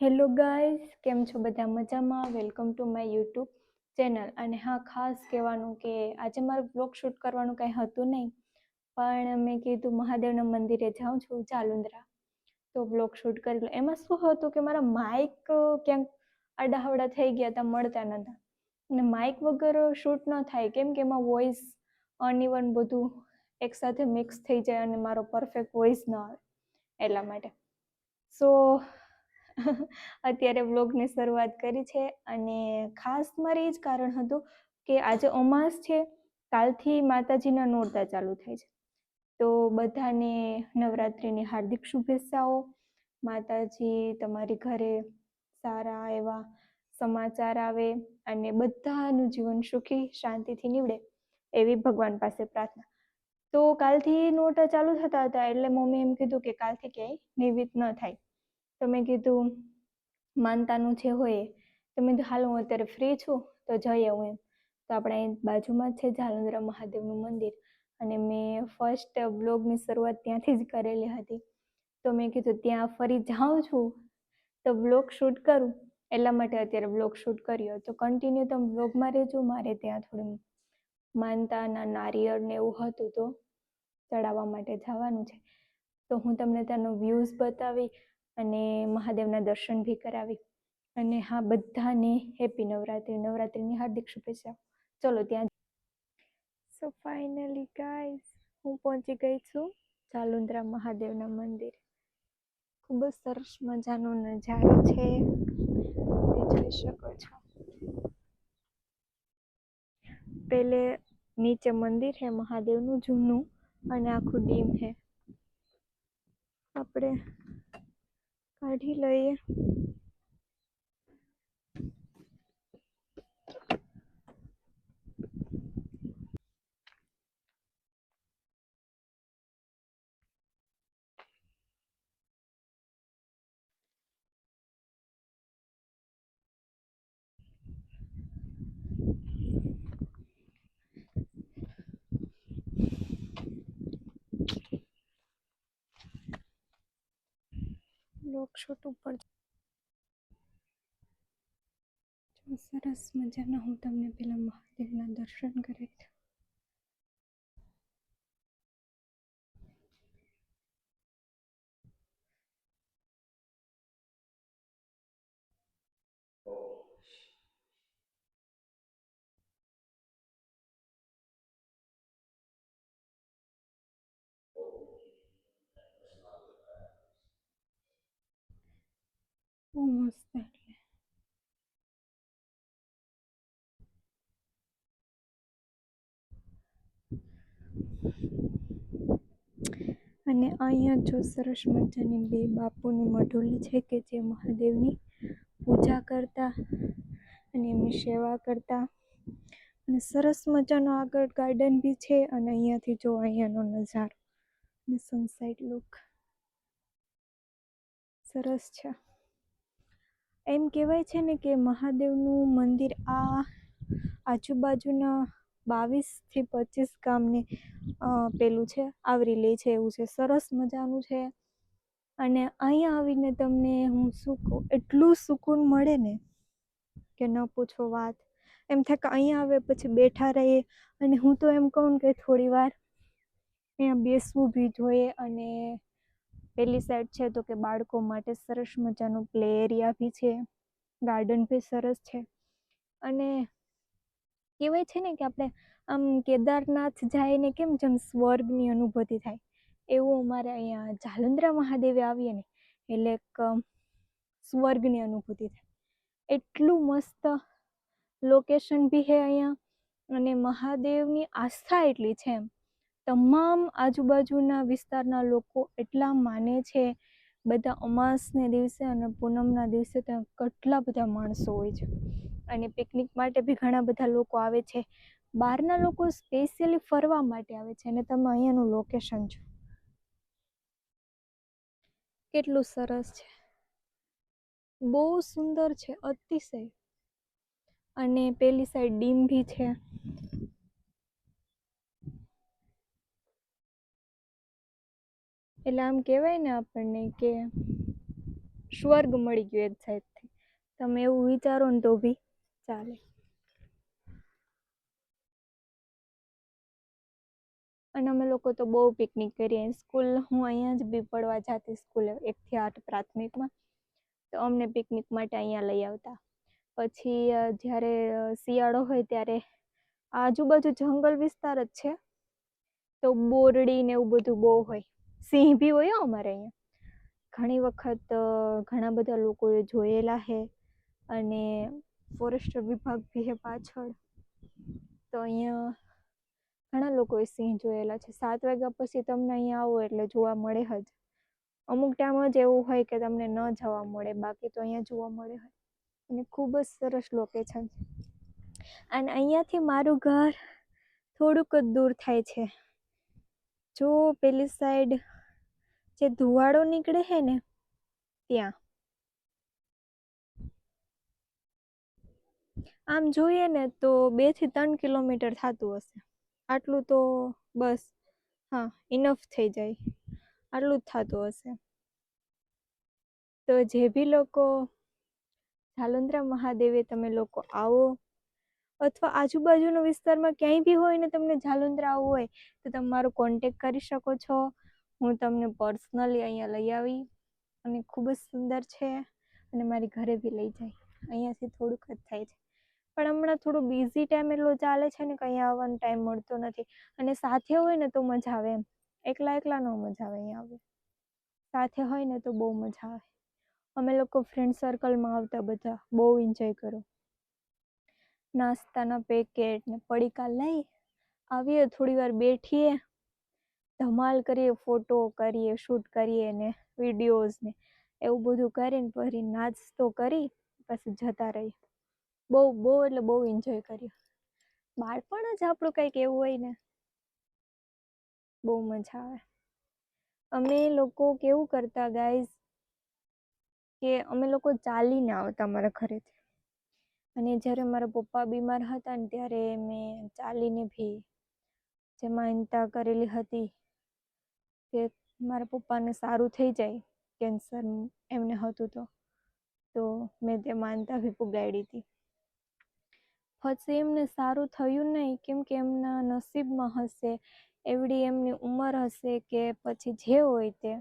Hello guys, કેમ છો બધા મજામાં? Welcome to my YouTube channel. અને હા, ખાસ કહેવાનું કે આજે મારું બ્લોગ શૂટ કરવાનું કંઈ હતું નહીં, પણ મેં કીધું મહાદેવના મંદિરે જાઉં છું જાલુંદ્રા, તો બ્લોગ શૂટ કરી લો. એમાં શું હતું કે મારા માઇક ક્યાંક આડાહવડા થઈ ગયા હતા, મળતા નહોતા. અને માઇક વગર શૂટ ન થાય, કેમ કે એમાં વોઇસ અનઇવન બધું એકસાથે મિક્સ થઈ જાય અને મારો પરફેક્ટ વોઇસ ન આવે, એટલા માટે. સો અત્યારે વ્લોગની શરૂઆત કરી છે. અને ખાસ મારે એ જ કારણ હતું કે આજે અમાસ છે, કાલથી માતાજીના નોરતા ચાલુ થાય છે. તો બધાને નવરાત્રિની હાર્દિક શુભેચ્છાઓ. માતાજી તમારી ઘરે સારા એવા સમાચાર આવે અને બધાનું જીવન સુખી શાંતિથી નીવડે એવી ભગવાન પાસે પ્રાર્થના. તો કાલથી નોરતા ચાલુ થતા હતા, એટલે મમ્મી એમ કીધું કે કાલથી ક્યાંય નિમિત્ત ન થાય. તો મેં કીધું માનતાનું જે હોય તો મેં કીધું હાલ હું અત્યારે ફ્રી છું તો જઈ આવું એમ. તો આપણે અહીં બાજુમાં જ છે જાલુંદ્રા મહાદેવનું મંદિર, અને મેં ફર્સ્ટ બ્લોગની શરૂઆત ત્યાંથી જ કરેલી હતી. તો મેં કીધું ત્યાં ફરી જાઉં છું તો બ્લોગ શૂટ કરું, એટલા માટે અત્યારે બ્લોગ શૂટ કર્યો. તો કન્ટિન્યુ તમે બ્લોગમાં રહેજો. મારે ત્યાં થોડું માનતાના નારિયેળ ને એવું હતું તો ચડાવવા માટે જવાનું છે. તો હું તમને ત્યાંનો વ્યૂઝ બતાવી અને મહાદેવના દર્શન બી કરાવી. અને હા, બધાને હેપી નવરાત્રિ, નવરાત્રિની હાર્દિક શુભેચ્છા. ચલો ત્યાં. સો ફાઇનલી ગાઈઝ, હું પહોંચી ગઈ છું જાલુંદ્રા મહાદેવના મંદિર. ખૂબ જ સરસ મજાનો નજારો છે, તે જોઈ શકો છો. પેલે નીચે મંદિર છે મહાદેવનું જૂનું, અને આખું ડીમ છે. આપણે કાઢી લઈએ. બ્લોગ શૂટ ઉપર સરસ મજાના હું તમને પેલા મહાદેવના દર્શન કરાવી દઉં. બહુ મસ્ત. એટલે અને અહીંયા જો સરસ મજાની બે બાપુની મઢોલી છે કે જે મહાદેવની પૂજા કરતા અને એમની સેવા કરતા. અને સરસ મજાનો આગળ ગાર્ડન બી છે. અને અહીંયાથી જો અહીંયાનો નજારો અને સનસાઇડ લુક સરસ છે. એમ કહેવાય છે ને કે મહાદેવનું મંદિર આ આજુબાજુના 22 થી 25 ગામને પેલું છે, આવરી લે છે એવું છે. સરસ મજાનું છે. અને અહીંયા આવીને તમને હું શું કહું, એટલું સુકૂન મળે ને કે ન પૂછો વાત. એમ થાય કે અહીંયા આવે પછી બેઠા રહીએ. અને હું તો એમ કહું કે થોડી વાર અહીંયા બેસવું બી જોઈએ. અને પેલી સાઈડ છે તો કે બાળકો માટે સરસ મજાનું પ્લે એરિયા બી છે, ગાર્ડન બી સરસ છે. અને કહેવાય છે ને કે આપણે આમ કેદારનાથ જઈને કેમ જેમ સ્વર્ગની અનુભૂતિ થાય, એવું અમારે અહીંયા જાલુંદ્રા મહાદેવે આવીએ ને એટલે એક સ્વર્ગની અનુભૂતિ થાય. એટલું મસ્ત લોકેશન બી છે અહીંયા. અને મહાદેવની આસ્થા એટલી છે એમ, તમામ આજુબાજુના વિસ્તારના લોકો એટલા માને છે. બધા અમાસને દિવસે અને પૂનમના દિવસે ત્યાં કેટલા બધા માણસો હોય છે. અને પિકનિક માટે બી ઘણા બધા લોકો આવે છે. બહારના લોકો સ્પેશિયલી ફરવા માટે આવે છે. અને તમે અહીંયાનું લોકેશન જો કેટલું સરસ છે, બહુ સુંદર છે, અતિશય. અને પેલી સાઈડ ડીમ બી છે. એટલે આમ કહેવાય ને આપણને કે સ્વર્ગ મળી ગયો એક સાઈડથી. તમે એવું વિચારો ને તો બી ચાલે. અને અમે લોકો તો બહુ પિકનિક કરીએ સ્કૂલ. હું અહીંયા જ બી પડવા જતી સ્કૂલે 1 થી 8 પ્રાથમિકમાં. તો અમને પિકનિક માટે અહીંયા લઈ આવતા. પછી જ્યારે શિયાળો હોય ત્યારે આજુબાજુ જંગલ વિસ્તાર જ છે, તો બોરડી ને એવું બધું બહુ હોય. સિંહ બી હોય અમારે અહીંયા. ઘણી વખત ઘણા બધા લોકોએ જોયેલા છે. અને ફોરેસ્ટ વિભાગ બી છે પાછળ. તો અહીંયા ઘણા લોકોએ સિંહ જોયેલા છે. 7 વાગ્યા પછી તમને અહીંયા આવો એટલે જોવા મળે જ. અમુક ટાઈમ જ એવું હોય કે તમને ન જોવા મળે, બાકી તો અહીંયા જોવા મળે જ. અને ખૂબ જ સરસ લોકેશન છે. અને અહીંયાથી મારું ઘર થોડુંક જ દૂર થાય છે. જો પેલી સાઈડ જે ધુવાડો નીકળે છે ને ત્યાં. આમ જોઈએ ને તો 2 થી 3 કિલોમીટર થતું હશે. આટલું તો બસ, હા, ઇનફ થઈ જાય. આટલું જ થતું હશે. તો જે બી લોકો જાલંધરા મહાદેવે તમે લોકો આવો, અથવા આજુબાજુના વિસ્તારમાં ક્યાંય બી હોય ને તમને જાલંધરા આવવું હોય, તો તમે મારો કોન્ટેક કરી શકો છો. હું તમને પર્સનલી અહીંયા લઈ આવી. અને ખૂબ જ સુંદર છે. અને મારી ઘરે બી લઈ જાય. અહીંયાથી થોડુંક જ થાય છે. પણ હમણાં થોડું બિઝી ટાઈમ એટલો ચાલે છે ને કે અહીંયા આવવાનો ટાઈમ મળતો નથી. અને સાથે હોય ને તો મજા આવે એમ. એકલા એકલા ન મજા આવે અહીંયા આવે. સાથે હોય ને તો બહુ મજા આવે. અમે લોકો ફ્રેન્ડ સર્કલમાં આવતા બધા, બહુ એન્જોય કરો. નાસ્તાના પેકેટ ને પડીકા લઈ આવીએ, થોડી વાર બેઠીએ, ધમાલ કરીએ, ફોટો કરીએ, શૂટ કરીએ ને વિડીયોઝ ને એવું બધું કરીને પછી નાસ્તો કરી પછી જતા રહીએ. બહુ બહુ એટલે બહુ એન્જોય કર્યું. બાળપણ જ આપણું કંઈક એવું હોય ને, બહુ મજા આવે. અમે લોકો કેવું કરતા ગાઈઝ, કે અમે લોકો ચાલીને આવતા મારા ઘરેથી. અને જ્યારે મારા પપ્પા બીમાર હતા ને ત્યારે મેં ચાલીને ભી જે માનતા કરેલી હતી કે મારા પપ્પાને સારું થઈ જાય, કેન્સર એમને હતું તો મેં તે માનતા બી પુગાડી હતી. પછી એમને સારું થયું નહીં, કેમ કે એમના નસીબમાં હશે, એવડી એમની ઉંમર હશે કે પછી જે હોય તે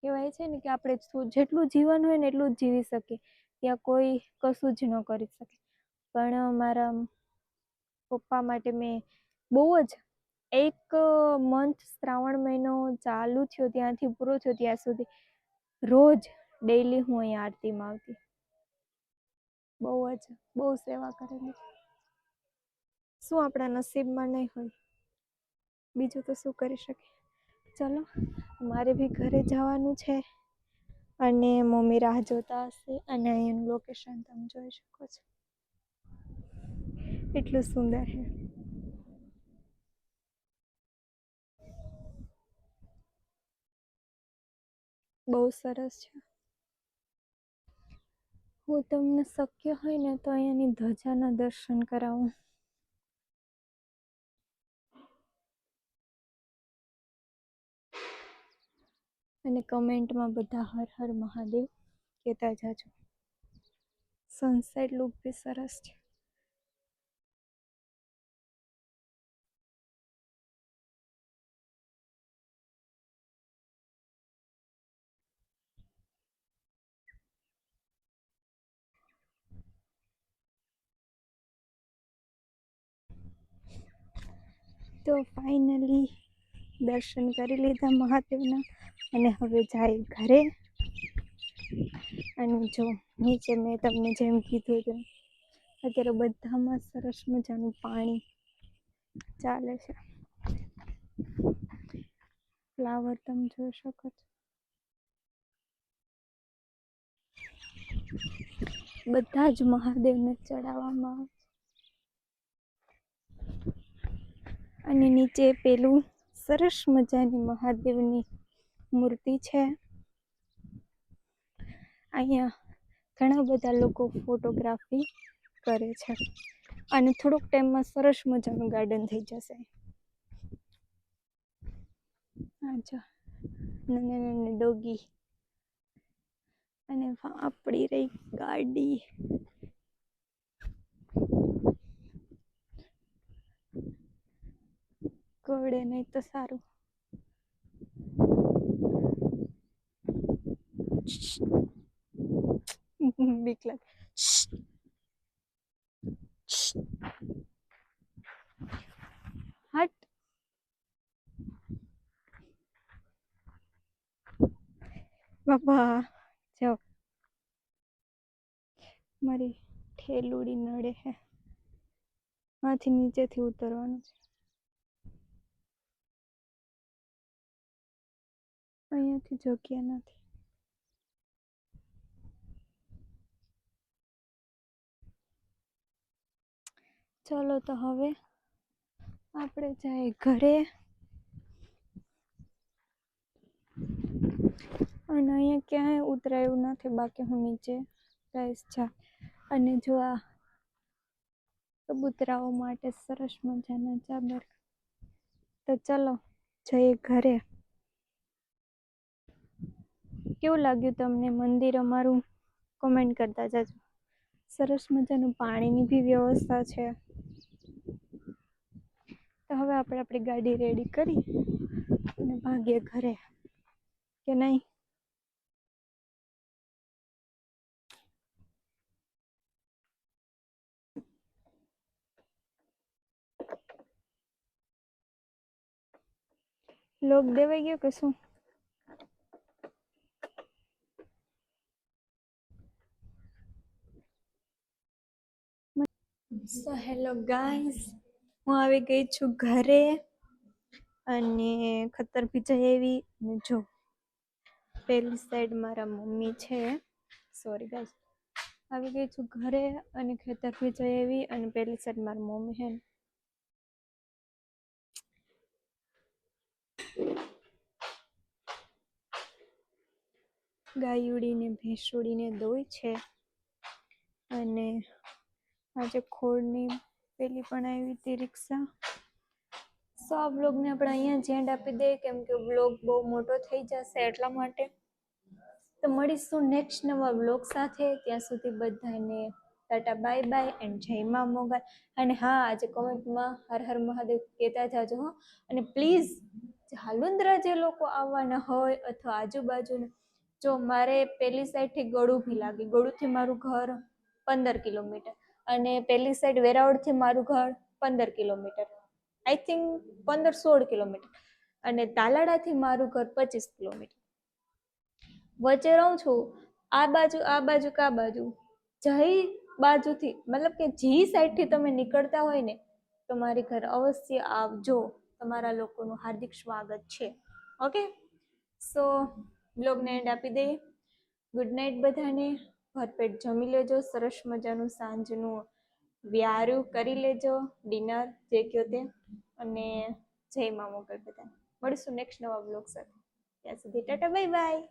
કહેવાય છે ને કે આપણે જેટલું જીવન હોય ને એટલું જ જીવી શકીએ. ત્યાં કોઈ કશું જ ન કરી શકે. પણ મારા પપ્પા માટે મેં બહુ જ 1 મંથ, શ્રાવણ મહિનો ચાલુ થયો ત્યાંથી પૂરો થયો ત્યાં સુધી રોજ ડેઈલી હું અહીંયા આરતીમાં આવતી. બહુ સેવા કરેલી. શું આપણા નસીબમાં નહીં હોય, બીજું તો શું કરી શકે. ચલો, મારે બી ઘરે જવાનું છે. અને મમ્મી રાહ જોતા હશે. અને અહીંયાનું લોકેશન તમે જોઈ શકો છો. એટલું સુંદર છે. બહુ સરસ છે. હું તમને શક્ય હોય ને તો અહીંયાની ધજાના દર્શન કરાવું. અને કમેન્ટમાં બધા હર હર મહાદેવ કહેતા જાજો. સનસેટ લુક બી સરસ છે. તો ફાઇનલી દર્શન કરી લીધા મહાદેવના. અને હવે જાય ઘરે. અને જો નીચે મેં તમને જેમ કીધું તેમ અત્યારે બધામાં સરસ મજાનું પાણી ચાલે છે. ફ્લાવર તમે જોઈ શકો છો. બધા જ મહાદેવને ચડાવવામાં આવે. અને નીચે પેલું સરસ મજાની મહાદેવની મૂર્તિ છે. અહીંયા ઘણા બધા લોકો ફોટોગ્રાફી કરે છે. અને થોડોક ટાઈમમાં સરસ મજાનું ગાર્ડન થઈ જશે. અચ્છા, નાના નાના ડોગી અને આપણી રહી ગાડી. ગોળે નહીં તો સારું. બીક લાગે. હટ. બાપા જાઓ. મારી ઠેલુડી નડે હે. માંથી નીચેથી ઉતરવાનું છે. અહીંયાથી જગ્યા નથી. ચલો તો હવે આપણે જાય ઘરે. અને અહીંયા ક્યાંય ઉતરાયું નથી, બાકી હું નીચે જઈશ. જા અને જો આ કબૂતરાઓ માટે સરસ મજાના ચાદર. તો ચલો જઈએ ઘરે. કેવું લાગ્યું તમને મંદિર અમારું? કોમેન્ટ કરતા જાજો. સરસ મજાનું પાણીની બી વ્યવસ્થા છે. તો હવે આપણે આપણી ગાડી રેડી કરી અને ભાગીએ ઘરે, કે નહીં? લોક દેવાઈ ગયો કે શું? સો હેલો ગાઈઝ, હું આવી ગઈ છું ઘરે અને ખતર ભીજાઈ એવી. અને જો પેલી સાઈડ મારા મમ્મી છે. સોરી ગાઈઝ, આવી ગઈ છું ઘરે અને ખેતર ભીજાઈ એવી. અને પેલી સાઈડ મારી મમ્મી છે. ગાયુડીને ભેંસુડીને દોય છે. અને આજે ખોળની પેલી પણ આવી હતી રિક્ષા. સો આ બ્લોગને આપણે અહીંયા જ એન્ડ આપી દઈએ, કેમ કે બ્લોગ બહુ મોટો થઈ જશે એટલા માટે. તો મળીશું નેક્સ્ટ નવા બ્લોગ સાથે. ત્યાં સુધી બધાને ટાટા બાય બાય એન્ડ જય મા મોગલ. અને હા, આજે કોમેન્ટમાં હર હર મહાદેવ કહેતા જાજો હો. અને પ્લીઝ હાલુંદ્રા જે લોકો આવવાના હોય અથવા આજુબાજુના, જો મારે પેલી સાઈડથી ગળુભી લાગે. ગળુથી મારું ઘર 15 કિલોમીટર અને પેલી સાઈડ વેરાવળથી મારું ઘર 15 કિલોમીટર, આઈ થિંક 15-16 કિલોમીટર. અને તાલાડાથી મારું ઘર 25 કિલોમીટર. વચ્ચે રહું છું. આ બાજુ કા બાજુ જઈ બાજુથી, મતલબ કે જી સાઈડથી તમે નીકળતા હોય ને, તો મારી ઘર અવશ્ય આવજો. તમારા લોકોનું હાર્દિક સ્વાગત છે. ઓકે, સો બ્લોગને એન્ડ આપી દઈએ. ગુડ નાઇટ બધાને. ભરપેટ જમી લેજો. સરસ મજાનું સાંજનું વ્યારું કરી લેજો, ડિનર જે કયો તે. અને જય મા મોગલ બધાને. મળીશું નેક્સ્ટ નવા બ્લોગ સાથે. ત્યાં સુધી ટાટા બાય બાય.